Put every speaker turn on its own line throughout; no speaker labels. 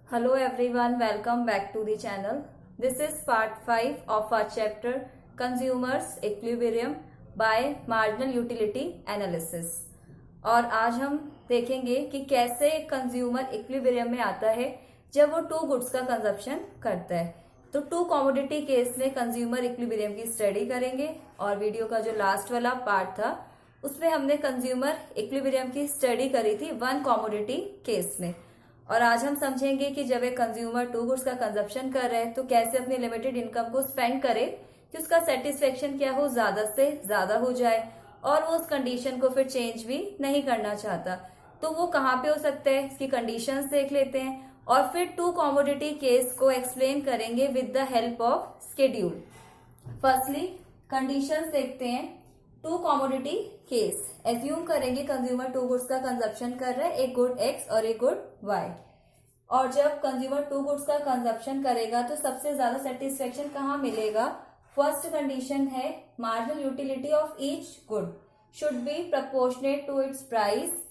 Hello everyone, welcome back to the channel. This is part 5 of our chapter Consumers Equilibrium by Marginal Utility Analysis. और आज हम देखेंगे कि कैसे consumer equilibrium में आता है जब वो टू गुड्स का कंजप्शन करता है। तो टू कमोडिटी केस में कंज्यूमर इक्विलिब्रियम की स्टडी करेंगे और वीडियो का जो लास्ट वाला पार्ट था उसमें हमने कंज्यूमर इक्विलिब्रियम की स्टडी करी थी वन कमोडिटी केस में। और आज हम समझेंगे कि जब एक कंज्यूमर टू गुड्स का कंजप्शन कर रहे हैं तो कैसे अपनी लिमिटेड इनकम को स्पेंड करे कि उसका सेटिस्फेक्शन क्या हो, ज्यादा से ज्यादा हो जाए और वो उस कंडीशन को फिर चेंज भी नहीं करना चाहता। तो वो कहाँ पे हो सकता है, इसकी कंडीशंस देख लेते हैं और फिर टू कमोडिटी केस को एक्सप्लेन करेंगे with the help of schedule. Firstly conditions देखते हैं। टू कमोडिटी केस एज्यूम करेंगे कंज्यूमर टू गुड्स का कंजप्शन कर रहा है, एक गुड एक्स और एक गुड वाई। और जब कंज्यूमर टू गुड्स का कंजप्शन करेगा तो सबसे ज्यादा सेटिस्फेक्शन कहाँ मिलेगा? फर्स्ट कंडीशन है marginal utility of each good should be proportionate to its price.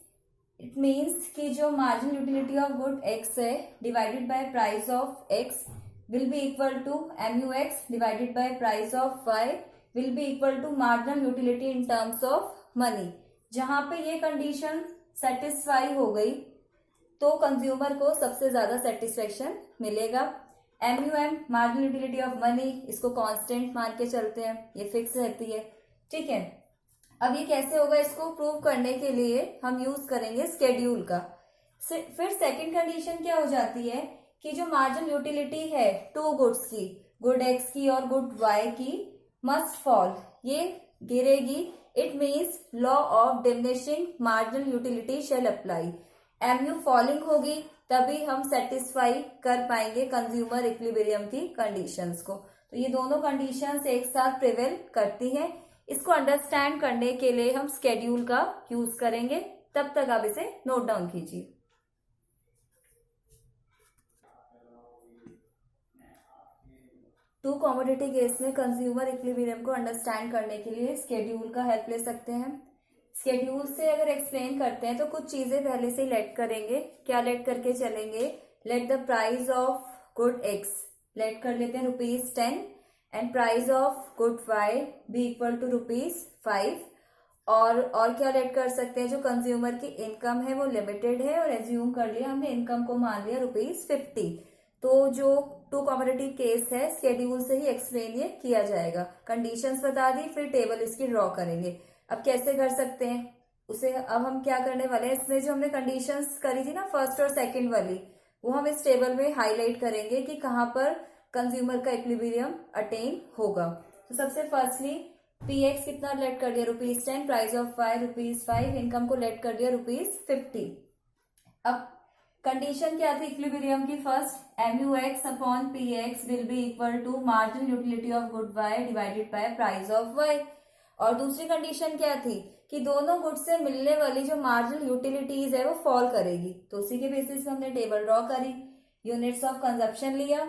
It means कि जो marginal utility of good X है divided by price of X will be equal to MUX divided by price of Y will be equal to marginal utility in terms of money. जहां पे ये condition satisfy हो गई तो consumer को सबसे ज्यादा सेटिस्फेक्शन मिलेगा। MUM marginal utility of money, इसको कांस्टेंट मान के चलते हैं, ये फिक्स रहती है, ठीक है। अब ये कैसे होगा, इसको प्रूव करने के लिए हम यूज करेंगे स्केड्यूल का। फिर सेकंड कंडीशन क्या हो जाती है कि जो मार्जिनल यूटिलिटी है टू गुड्स की, गुड एक्स की और गुड वाई की, मस्ट फॉल, ये गिरेगी। It means law of diminishing marginal utility shall apply. MU falling होगी तभी हम सेटिस्फाई कर पाएंगे कंज्यूमर इक्विलिब्रियम की कंडीशंस को। तो ये दोनों कंडीशंस एक साथ प्रिवेल करती हैं। इसको अंडरस्टैंड करने के लिए हम स्केड्यूल का यूज करेंगे, तब तक आप इसे नोट डाउन कीजिए। टू कमोडिटी केस में कंज्यूमर इक्विलिब्रियम को अंडरस्टैंड करने के लिए स्केड्यूल का हेल्प ले सकते हैं। स्केड्यूल से अगर एक्सप्लेन करते हैं तो कुछ चीजें पहले से ही लेट करेंगे। क्या लेट करके चलेंगे? Let the price of good X let कर लेते हैं ₹10 and price of good Y be equal to ₹5। और क्या लेट कर सकते हैं? जो कंज्यूमर की इनकम है वो लिमिटेड है और एज्यूम कर लिया हमने, इनकम को मान लिया ₹50। तो जो टू कमोडिटी केस है स्केड्यूल से ही एक्सप्लेन ये किया जाएगा। कंडीशंस बता दी, फिर टेबल इसकी ड्रॉ करेंगे। अब कैसे कर सकते हैं उसे, अब हम क्या करने वाले हैं, इसमें जो हमने कंडीशंस करी थी ना फर्स्ट और सेकंड वाली, वो हम इस टेबल में हाईलाइट करेंगे कि कहाँ पर कंज्यूमर का इक्विलिब्रियम अटेन होगा। तो सबसे फर्स्टली PX कितना लेट कर दिया? ₹10, प्राइस ऑफ वाई ₹5, इनकम को लेट कर दिया ₹50। अब कंडीशन क्या थी इक्विलिब्रियम की? First MUX upon PX will be equal to marginal utility of good Y divided by price of Y. और दूसरी कंडीशन क्या थी कि दोनों गुड्स से मिलने वाली जो मार्जिनल यूटिलिटीज है वो फॉल करेगी। तो उसी के बेसिस पे हमने टेबल ड्रॉ करी। यूनिट्स ऑफ कंजप्शन लिया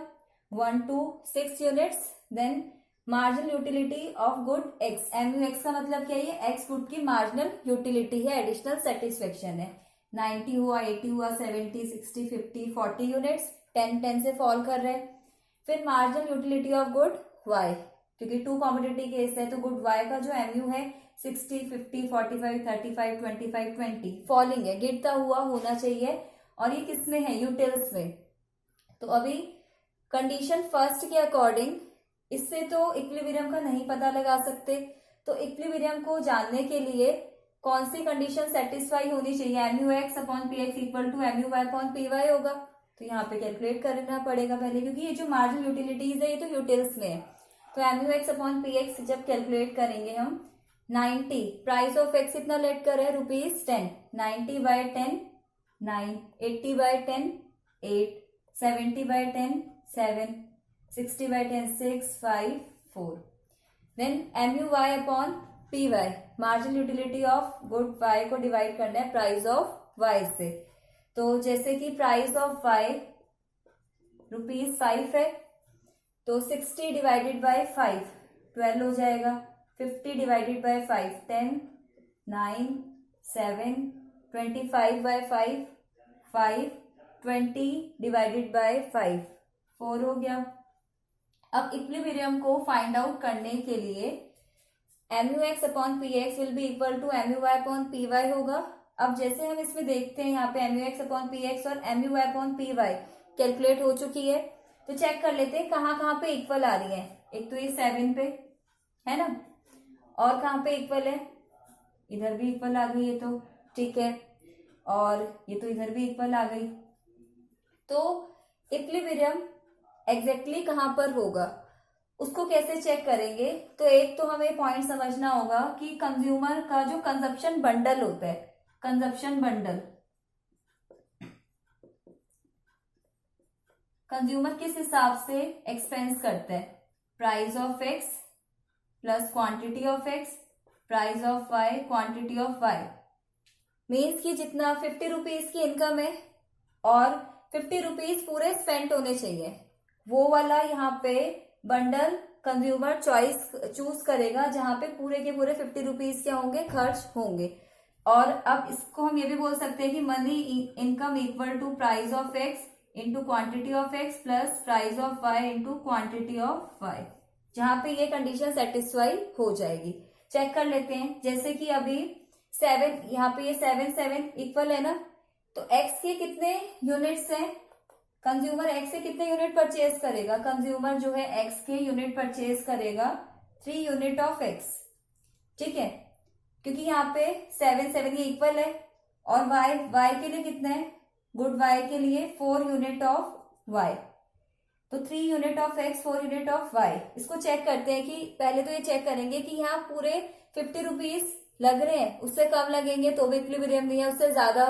1 to 6 units, then marginal utility of good X. MUX का मतलब क्या है? ये एक्स गुड की मार्जिनल यूटिलिटी है, एडिशनल सेटिस्फेक्शन है। 90 हुआ, 80 हुआ, 70, 60, 50, 40 यूनिट्स 10 से फॉल कर रहे हैं। फिर marginal utility of good Y, क्योंकि टू कमोडिटी केस है तो गुड वाई का जो MU है 60, 50, 45, 35, 25, 20 फॉलिंग है, गिरता हुआ होना चाहिए। और ये किसमें है? यूटिल्स में। तो अभी कंडीशन फर्स्ट के अकॉर्डिंग इससे तो इक्विलिब्रियम का नहीं पता लगा सकते। तो इक्विलिब्रियम को जानने के लिए कौन सी कंडीशन सेटिस्फाई होनी चाहिए? MUX upon PX equal to MUY upon PY होगा। तो यहाँ पे कैलकुलेट करना पड़ेगा पहले, क्योंकि ये जो मार्जिनल यूटिलिटीज है ये तो यूटिल्स में है। तो MUX अपॉन PX जब कैलकुलेट करेंगे हम 90, प्राइस ऑफ एक्स कितना लेट कर रहे हैं? ₹10, 90 by 10 9, 80 by 10 8, 70 by 10 7, 60 by 10 6, 5, 4। Then MUY upon PY, marginal utility of good Y को डिवाइड करना है प्राइस ऑफ वाई से। तो जैसे कि प्राइस ऑफ वाई ₹5 है तो 60 डिवाइडेड बाय 5 12 हो जाएगा। 50 divided by 5 10, 9, 7, 25 by 5 5, 20 divided by 5, 4 हो गया। अब इक्विलिब्रियम को फाइंड आउट करने के लिए MUX upon PX will be equal to MUY upon PY होगा। अब जैसे हम इसमें देखते हैं यहाँ पे MUX अपॉन PX और MUY अपॉन PY कैलकुलेट हो चुकी है, तो चेक कर लेते हैं कहाँ कहाँ पे इक्वल आ रही है। एक तो ये 7 पे है ना, और कहाँ पे इक्वल है, इधर भी इक्वल आ गई है, तो ठीक है, और ये तो इधर भी इक्वल आ गई। तो इक्विलिब्रियम एग्जैक्टली कहाँ पर होगा उसको कैसे चेक करेंगे, तो एक तो हमें पॉइंट समझना होगा कि कंज्यूमर का जो कंजप्शन बंडल होता है, कंजप्शन बंडल, कंज्यूमर किस हिसाब से एक्सपेंस करता है, price of x plus quantity of X, price of Y, quantity of Y. Means कि जितना 50 रुपीज की इनकम है और 50 रुपीज पूरे स्पेंड होने चाहिए, वो वाला यहाँ पे बंडल कंज्यूमर चूज करेगा जहां पे पूरे के पूरे 50 रुपीज क्या होंगे, खर्च होंगे। और अब इसको हम ये भी बोल सकते हैं कि money income equal to price of x into quantity of x plus price of y into quantity of y, जहां पे ये कंडीशन सेटिस्फाई हो जाएगी। चेक कर लेते हैं, जैसे कि अभी 7, यहाँ पे ये 7 इक्वल है ना, तो एक्स के कितने यूनिट्स हैं, कंज्यूमर एक्स से कितने यूनिट परचेज करेगा, कंज्यूमर जो है एक्स के यूनिट परचेज करेगा 3 यूनिट ऑफ एक्स, ठीक है, क्योंकि यहाँ पे 7 ये इक्वल है। और वाई के लिए कितना है, गुड वाई के लिए 4 यूनिट ऑफ वाई, तो 3 unit of x 4 unit of y. इसको चेक करते हैं कि पहले तो ये चेक करेंगे कि यहाँ पूरे 50 रुपीज लग रहे हैं, उससे कम लगेंगे तो भी इक्विलिब्रियम नहीं है, उससे ज्यादा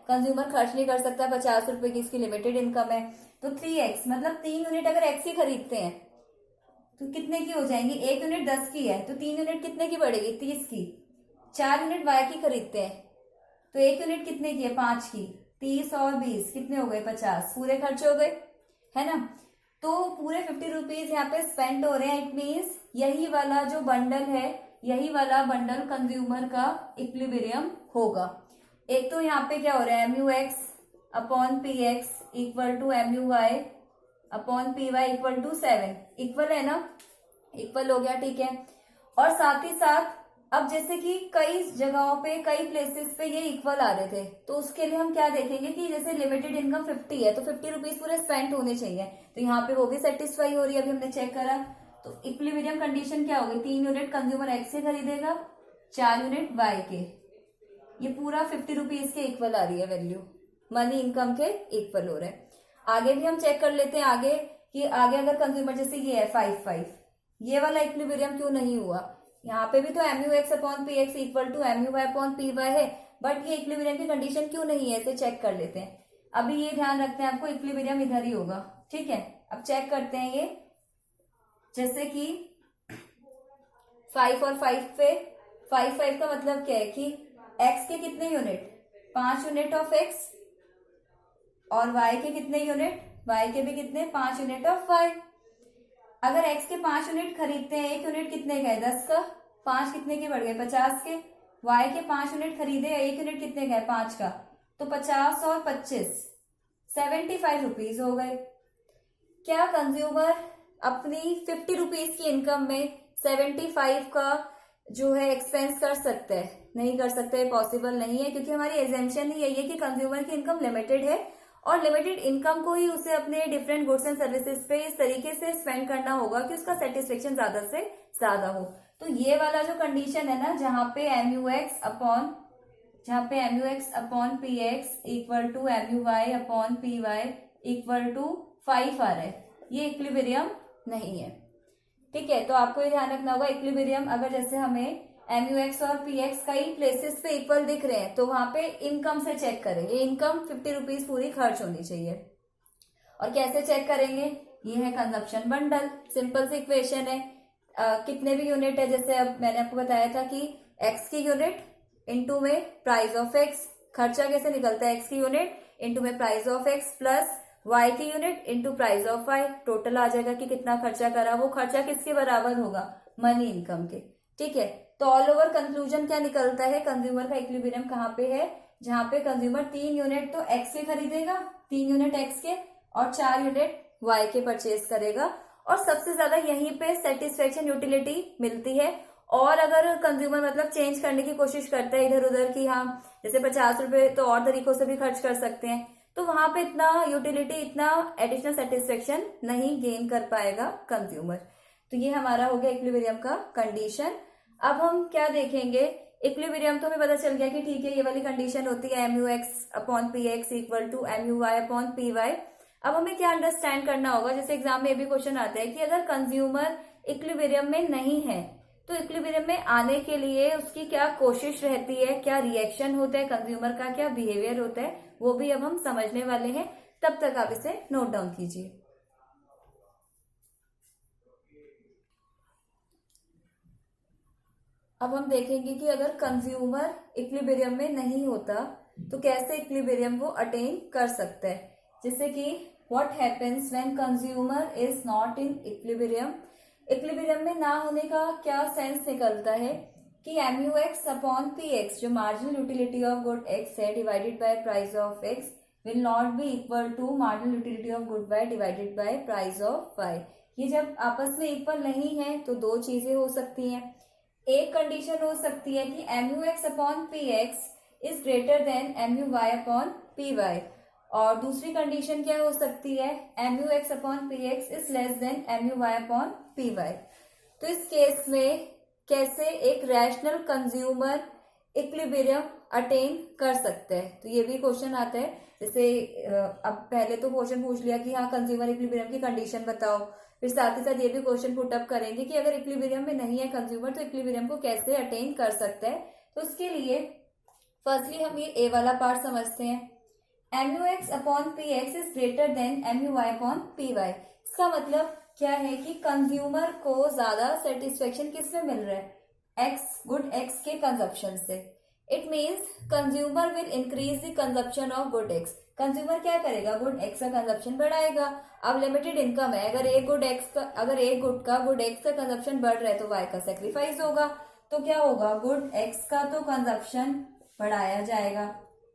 कंज्यूमर खर्च नहीं कर सकता, 50 रुपए की इसकी लिमिटेड इनकम है। तो 3x मतलब 3 यूनिट अगर एक्स ही खरीदते हैं तो कितने की हो जाएंगी, 1 यूनिट 10 की है, तो 3 यूनिट कितने की पड़ेगी, 30 की। 4 यूनिट वाई की खरीदते हैं तो 1 यूनिट कितने की है, 5 की, 30 और 20 कितने हो गए, 50, पूरे खर्च हो गए, है ना। तो पूरे 50 रुपीज यहाँ पे स्पेंड हो रहे हैं, इट मीन्स यही वाला जो बंडल है, यही वाला बंडल कंज्यूमर का इक्विलिब्रियम होगा। एक तो यहाँ पे क्या हो रहा है, MUX upon PX equal to MUY upon PY equal to 7, equal है ना, इक्वल हो गया, ठीक है। और साथ ही साथ अब जैसे कि कई जगहों पे, कई प्लेसेस पे ये इक्वल आ रहे थे, तो उसके लिए हम क्या देखेंगे कि जैसे लिमिटेड इनकम 50 है तो 50 रुपीज पूरे स्पेंड होने चाहिए, तो यहाँ पे वो भी सेटिस्फाई हो रही है, अभी हमने चेक करा। तो इक्विलिब्रियम कंडीशन क्या होगी, 3 यूनिट कंज्यूमर एक्स से खरीदेगा, 4 यूनिट वाई के, ये पूरा 50 रुपीज के इक्वल आ रही है वैल्यू, मनी इनकम के इक्वल हो रहा है। आगे भी हम चेक कर लेते हैं आगे कि आगे अगर कंज्यूमर जैसे ये है 5, ये वाला इक्विलिब्रियम क्यों नहीं हुआ, यहाँ पे भी तो MUX upon PX equal to MUY upon PY है, बट ये इक्विलिब्रियम की कंडीशन क्यों नहीं है, इसे चेक कर लेते हैं। अभी ये ध्यान रखते हैं आपको, इक्विलिब्रियम इधर ही होगा, ठीक है। अब चेक करते हैं ये, जैसे कि 5 और 5 पे, 5 का मतलब क्या है कि x के कितने यूनिट, 5 यूनिट ऑफ x, और y के कितने यूनिट, y के भी कितने, 5 यूनिट ऑफ y। अगर x के 5 यूनिट खरीदते हैं, 1 यूनिट कितने का है, 10 का, 5 कितने के बढ़ गए, 50 के। y के 5 यूनिट खरीदे, 1 यूनिट कितने का है, 5 का, तो 50 और 25 75 रुपीज हो गए। क्या कंज्यूमर अपनी 50 रुपीज की इनकम में 75 का जो है एक्सपेंस कर सकते हैं, नहीं कर सकते, पॉसिबल नहीं है, क्योंकि हमारी एग्जेम्पशन ही यही है कि कंज्यूमर की इनकम लिमिटेड है और लिमिटेड इनकम को ही उसे अपने डिफरेंट गुड्स एंड सर्विसेज पे इस तरीके से स्पेंड करना होगा कि उसका सेटिस्फेक्शन ज्यादा से ज्यादा हो। तो ये वाला जो कंडीशन है ना, जहां पे MUX upon PX equal to MUY upon PY equal to 5 आ रहा है, ये इक्विलिब्रियम नहीं है, ठीक है। तो आपको ये ध्यान रखना होगा, इक्विलिब्रियम अगर जैसे हमें MUX और PX कई प्लेसेस पे इक्वल दिख रहे हैं तो वहां पे इनकम से चेक करेंगे, इनकम 50 रुपीज पूरी खर्च होनी चाहिए। और कैसे चेक करेंगे, ये है कंजप्शन बंडल, सिंपल सी इक्वेशन है, कितने भी यूनिट है, जैसे अब मैंने आपको बताया था कि x की यूनिट इंटू में प्राइस ऑफ x, खर्चा कैसे निकलता है, x की यूनिट इंटू में price of x plus y की unit into price of y, total आ जाएगा कि कितना खर्चा करा, वो खर्चा किसके बराबर होगा, मनी इनकम के, ठीक है। तो ऑल ओवर कंक्लूजन क्या निकलता है, कंज्यूमर का इक्विलिब्रियम कहाँ पे है, जहां पे कंज्यूमर 3 यूनिट तो x से खरीदेगा 3 यूनिट एक्स के और 4 यूनिट वाई के परचेज करेगा। और सबसे ज्यादा यहीं पे सेटिस्फेक्शन यूटिलिटी मिलती है। और अगर कंज्यूमर मतलब चेंज करने की कोशिश करता है इधर उधर की हाँ जैसे 50 रुपए तो और तरीकों से भी खर्च कर सकते हैं, तो वहां पे इतना यूटिलिटी इतना एडिशनल सेटिस्फेक्शन नहीं गेन कर पाएगा कंज्यूमर। तो ये हमारा हो गया इक्विलिब्रियम का कंडीशन। अब हम क्या देखेंगे, इक्विलिब्रियम तो हमें पता चल गया कि ठीक है ये वाली कंडीशन होती है MUX/PX इक्वल टू MUY/PY। अब हमें क्या अंडरस्टैंड करना होगा, जैसे एग्जाम में भी क्वेश्चन आता है कि अगर कंज्यूमर इक्विलिब्रियम में नहीं है तो इक्विलिब्रियम में आने के लिए उसकी क्या कोशिश रहती है, क्या रिएक्शन होता है कंज्यूमर का, क्या बिहेवियर होता है, वो भी अब हम समझने वाले हैं। तब तक आप इसे नोट डाउन कीजिए। अब हम देखेंगे कि अगर कंज्यूमर इक्विलिब्रियम में नहीं होता तो कैसे इक्विलिब्रियम वो अटेन कर सकता है। जैसे कि what happens when consumer is not in equilibrium. Equilibrium में ना होने का क्या सेंस निकलता है कि MUX/PX जो marginal utility of good X है divided by price of X will not be equal to marginal utility of good Y divided by price of Y. ये जब आपस में इक्वल नहीं है तो दो चीजें हो सकती हैं। एक कंडीशन हो सकती है कि MUX/PX is greater then MUY/PY और दूसरी कंडीशन क्या हो सकती है MUX/PX is less than MUY/PY। तो इस केस में कैसे एक रैशनल कंज्यूमर इक्विलिब्रियम अटेन कर सकते हैं, तो ये भी क्वेश्चन आता है। जैसे अब पहले तो क्वेश्चन पूछ लिया कि हाँ कंज्यूमर इक्विलिब्रियम की कंडीशन बताओ, फिर साथ ही साथ ये भी क्वेश्चन पुट अप करेंगे कि अगर इक्विलिब्रियम में नहीं है कंज्यूमर तो इक्विलिब्रियम को कैसे अटेन कर सकता है। तो उसके लिए फर्स्टली हम ये ए वाला पार्ट समझते हैं। MUX/PX is greater then MUY/PY। इसका मतलब क्या है कि कंज्यूमर को ज्यादा सेटिस्फेक्शन किससे मिल रहा है, गुड एक्स के कंजप्शन से। It means consumer will increase the consumption of good x. Consumer क्या करेगा, गुड एक्स का कंजप्शन बढ़ाएगा। अब लिमिटेड इनकम है, अगर एक गुड एक्स का कंजप्शन बढ़ रहा है तो वाई का सेक्रीफाइस होगा। तो क्या होगा, गुड एक्स का तो कंजप्शन बढ़ाया जाएगा,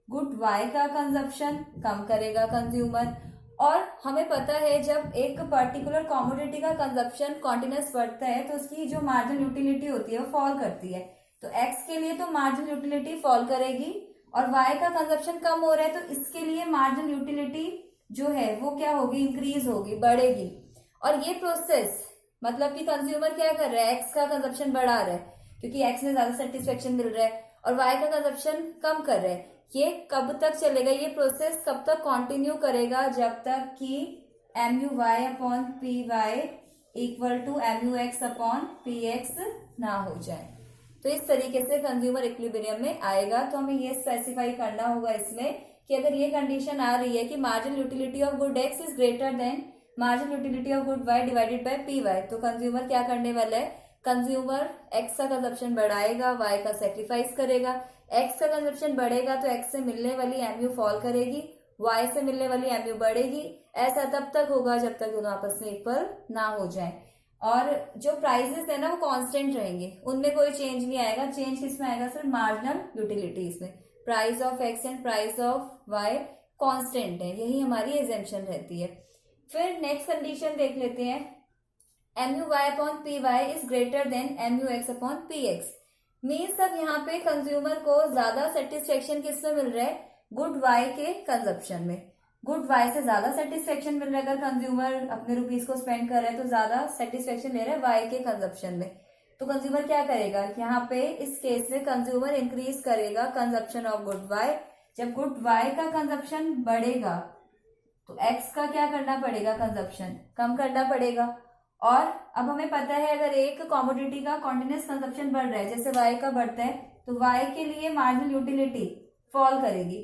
गुड वाई का कंजप्शन कम करेगा कंज्यूमर। और हमें पता है जब एक पर्टिकुलर कॉमोडिटी का कंजप्शन कॉन्टिन्यूस बढ़ता है तो उसकी जो मार्जिनल यूटिलिटी होती है वो फॉल करती है। तो एक्स के लिए तो मार्जिनल यूटिलिटी फॉल करेगी और वाई का कंजप्शन कम हो रहा है तो इसके लिए मार्जिनल यूटिलिटी जो है वो क्या होगी, इंक्रीज होगी, बढ़ेगी। और ये प्रोसेस मतलब कि कंज्यूमर क्या कर रहा है, एक्स का कंजप्शन बढ़ा रहा है क्योंकि एक्स में ज्यादा सेटिस्फेक्शन मिल रहा है और वाई का कंजप्शन कम कर रहा है। ये कब तक चलेगा, ये प्रोसेस कब तक कंटिन्यू करेगा, जब तक कि MUY/PY इक्वल टू MUX/PX ना हो जाए। तो इस तरीके से कंज्यूमर इक्विलिब्रियम में आएगा। तो हमें ये स्पेसिफाई करना होगा इसमें कि अगर ये कंडीशन आ रही है कि marginal utility of good x is greater than marginal utility of good Y divided by PY, तो कंज्यूमर क्या करने वाला है, कंज्यूमर एक्स का कंजप्शन बढ़ाएगा, वाई का सेक्रीफाइस करेगा। एक्स का कंजप्शन बढ़ेगा तो एक्स से मिलने वाली MU फॉल करेगी, वाई से मिलने वाली MU बढ़ेगी। ऐसा तब तक होगा जब तक दोनों आपस में इक्वल ना हो जाए। और जो प्राइसेस है ना वो कांस्टेंट रहेंगे, उनमें कोई चेंज नहीं आएगा। चेंज किसमें आएगा, सिर्फ मार्जिनल यूटिलिटीज में। Price of x and price of y constant है, यही हमारी एग्जेम्पशन रहती है। फिर नेक्स्ट कंडीशन देख लेते हैं, MUY/PY is greater then MUX/PX। Means अब यहाँ पे कंज्यूमर को ज्यादा सेटिस्फेक्शन किसमें मिल रहा है, गुड वाई के कंजप्शन में। गुड वाई से ज्यादा सेटिस्फेक्शन मिल रहा है, अगर कंज्यूमर अपने रुपीज को स्पेंड कर रहा है तो ज्यादा सेटिस्फेक्शन ले रहा है वाई के कंजप्शन में। तो कंज्यूमर क्या करेगा, यहाँ पे इस केस में कंज्यूमर इंक्रीज करेगा कंजप्शन ऑफ गुड वाई। जब गुड वाई का कंजप्शन बढ़ेगा तो एक्स का क्या करना पड़ेगा, कंजप्शन कम करना पड़ेगा। और अब हमें पता है अगर एक कॉमोडिटी का कॉन्टिन्यूस कंजप्शन बढ़ रहा है जैसे वाई का बढ़ता है तो वाई के लिए मार्जिनल यूटिलिटी फॉल करेगी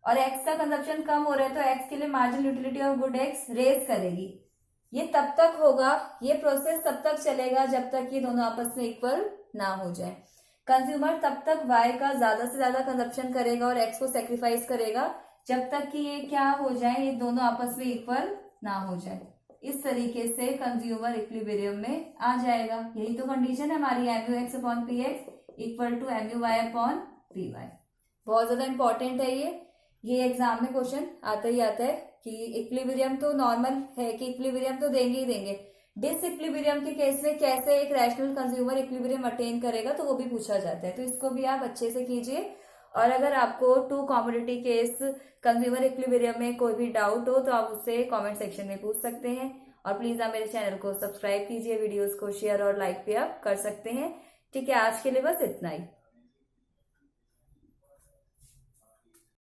और एक्स का कंजप्शन कम हो रहा है तो एक्स के लिए marginal utility of good x raise करेगी। ये तब तक होगा, ये प्रोसेस तब तक चलेगा जब तक ये दोनों आपस में इक्वल ना हो जाए। कंज्यूमर तब तक वाई का ज्यादा से ज्यादा कंजप्शन करेगा और एक्स को सेक्रीफाइस करेगा जब तक कि ये क्या हो जाए, ये दोनों आपस में इक्वल ना हो जाए। इस तरीके से कंज्यूमर इक्विलिब्रियम में आ जाएगा। यही तो कंडीशन है हमारी MUX/PX इक्वल टू MUY/PY। बहुत ज्यादा इंपॉर्टेंट है ये एग्जाम में क्वेश्चन आता ही आता है। कि इक्विलिब्रियम तो नॉर्मल है कि इक्विलिब्रियम तो देंगे ही देंगे, डिसइक्विलिब्रियम के केस में कैसे एक रैशनल कंज्यूमर इक्विलिब्रियम अटेन करेगा, तो वो भी पूछा जाता है। तो इसको भी आप अच्छे से कीजिए। और अगर आपको two commodity case consumer equilibrium में कोई भी डाउट हो तो आप उससे कमेंट सेक्शन में पूछ सकते हैं। और प्लीज आप मेरे चैनल को सब्सक्राइब कीजिए, वीडियोस को शेयर और लाइक भी आप कर सकते हैं। ठीक है, आज के लिए बस इतना ही।